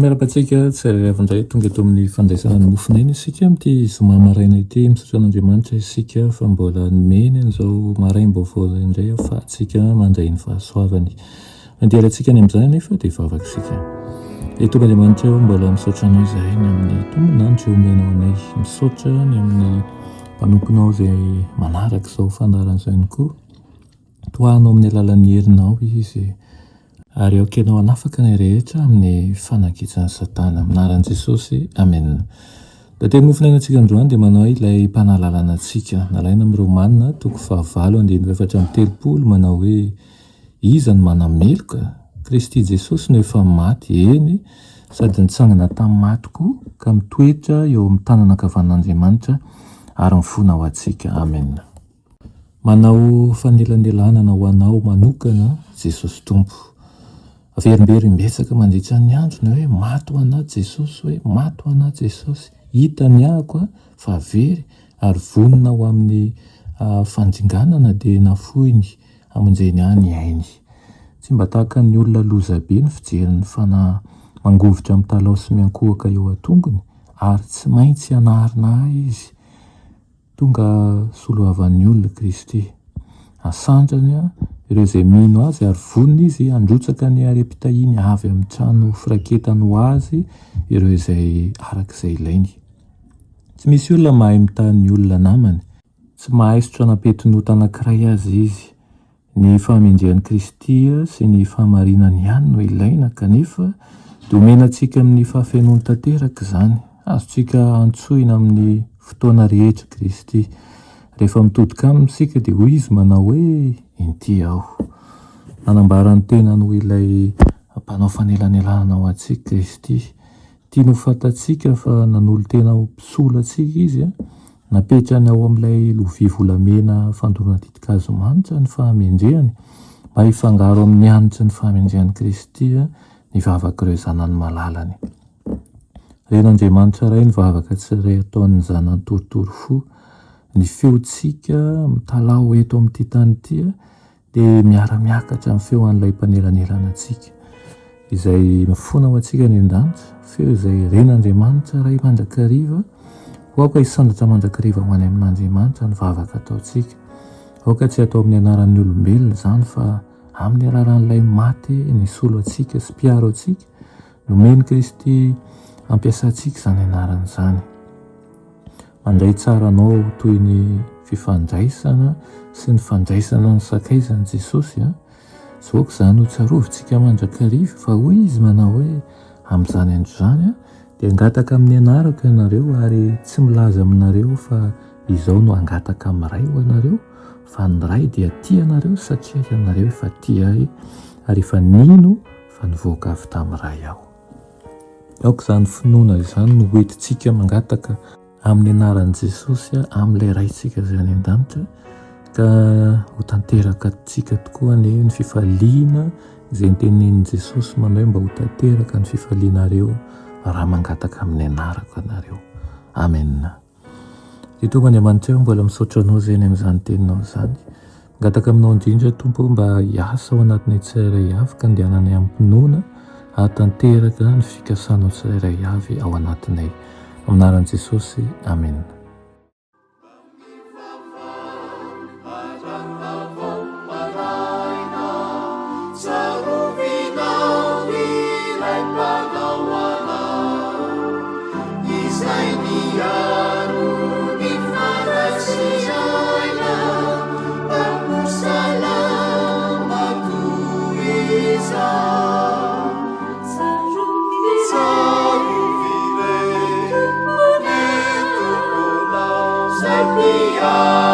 Miarapatsika tsy ariavandray tonga eto amin'ny fandraisana ny mofinaina isika amin'ity zoma maraina ity, misaotra an'Andriamanitra isika fa mbola nomeny an'izao maraim-baovao indray ahafahantsika mandray ny fahasoavany. Mandeha antsika any amin'izany anefa dia vavaka isika. Eto Andriamanitra mbola misaotra anao izahay ny amin'ny tombonandro omenao anay, misaotra ny amin'ny mpanomponao izay manaraka izao fandaharan'izao ihany koa. Toahanao amin'ny alalan'ny herinao izy ary aokenao hanafaka ny rehetra amin'ny fanakitsan'ny Satana. Amin'ny anaran'i Jesosy, amen. Dia teny mofinaina antsika androany dia manao ilay mpanalalana antsika. Nalaina amin'ny Romanina 9:7-30 manao hoe iza ny manameloka? Kristy Jesosy no efa maty, eny, sady nitsangana tamin'ny maty koa ka mitoetra eo amin'ny tanana ankavan'Andriamanitra ary mifoana ho antsika. Amen. Manao fanelanelana ho anao manokana Jesosy Tompo. Averimberim-betsaka mandritra ny andro ny hoe maty ho anà Jesosy, hoe maty ho anà Jesosy. Hita ny ahako fa very ary vonona ho amin'ny fandringanana dia nafoiny amonjeny any ainy. Tsy mba tahaka ny olona loza be ny fijeriny mangovitra amin'ny talao sy miankohaka eo an-tongony ary tsy maintsy hanarina izy. Tonga soloavan'ny olona Kristy. Asandrany ireo izay mino azy ary vonona izy handrotsaka ny arem-pitahiny avy amin'ny trano firaketany ho azy ireo izay arak'izay ilainy. Tsy misy olona mahay mitahy olona namany, tsy mahay sotranam-petinota anankiray azy izy. Ny fahamendrehan'i Kristy sy ny fahamarinany ihany no ilaina kanefa dia omenantsika amin'ny fahafenoany tanteraka izany. Azontsika antsoina amin'ny fotoana rehetra Kristy. Rehefa mitodika amintsika dia hoy izy manao hoe inty aho. Nanambara ny tenany ho ilay mpanao fanelanelana ho antsika Kristy. Tiany ho fantatsika fa nanolo tena ho mpisola antsika izy. Napetrany ao amin'ilay lovia volamena fandorana titikazo manitra ny fahamendrehany mba hifangaro amin'ny hanitra ny fahamendrehan'i Kristy ny vavaka ireo zanany malalany. Ren'Andriamanitra iray ny vavaka tsirairay ataon'ny zanany toritory fo. Ny feontsika mitalao eto amin'ity tany ity dia miara-miakatra amin'ny feo an'ilay mpanelanelana antsika izay mifoana ho antsika ny an-danitra. Feo izay ren'Andriamanitra iray mandrakariva. Aoka hisandratra mandrakariva ho any amin'Andriamanitra ny vavaka ataontsika. Aoka tsy atao amin'ny anaran'ny olombelona izany fa amin'ny alalan'ilay maty nisolo antsika sy mpiaro antsika. Nomeny Kristy ampiasantsika izany anarana izany. Mandray tsara anao toy ny fifandraisana sy ny fandraisana ny sakaizan'i Jesosy. Zoaka izany ho tsarovintsika mandrakariva fa hoy izy manao hoe amin'izany andro izany dia hangataka amin'ny anarako ianareo ary tsy milaza aminareo fa izao no hangataka amin'ny ray ho anareo fa ny ray dia tia anareo satria ianareo efa tia ahy ary efa nino fa nivoaka avy tamin'ny ray aho. Aoka izany finoana izany no hoentintsika mangataka amin'ny anaran'i Jesosy amin'ilay raintsika izay any an-danitra ka ho tanteraka antsika tokoa ny fifaliana izay notenenin'i Jesosy manao mba ho tanteraka ny fifalianareo raha mangataka amin'ny anarako anareo. Amen. Tompoko Andriamanitra mbola misaotra anao izay amin'izany teninao izany. Mangataka aminao indrindra Tompo mba hiasa ao anatinay tsirairay avy ka andehananay am-pinoana hahatanteraka ny fikasanao tsirairay avy ao anatinay. Amin'ny anaran'i Jesosy, amen. Yeah.